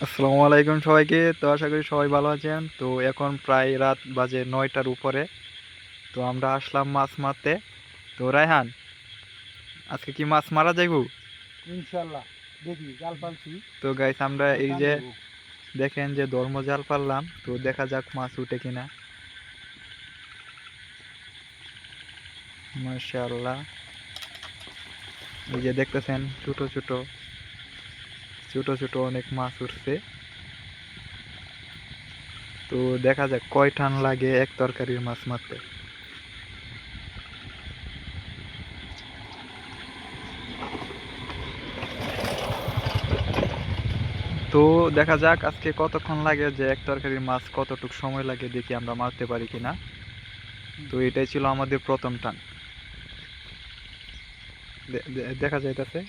আসসালামু আলাইকুম সবাইকে। তো আশা করি সবাই ভালো আছেন। তো এখন প্রায় রাত বাজে 9টার উপরে। তো আমরা আসলাম মাছ মারতে। তো রায়হান, আজকে কি মাছ মারা যাইব? ইনশাল্লাহ। দেখি জাল পালছি। তো গাইস আমরা জাল এই টান যে দিব। দেখেন যে ধর্মজাল পারলাম, তো দেখা যাক মাছ উঠে কিনা। মাশাআল্লাহ, এই যে দেখতেছেন ছোট ছোট ছোট ছোট অনেক মাছ উঠছে। তো দেখা যাক কয় টান লাগে এক তরকারির মাছ মারতে। তো দেখা যাক আজকে কতক্ষণ লাগে, যে এক তরকারির মাছ কতটুক সময় লাগে, দেখি আমরা মারতে পারি কিনা। তো এটাই ছিল আমাদের প্রথম টান। দেখা যাইতেছে।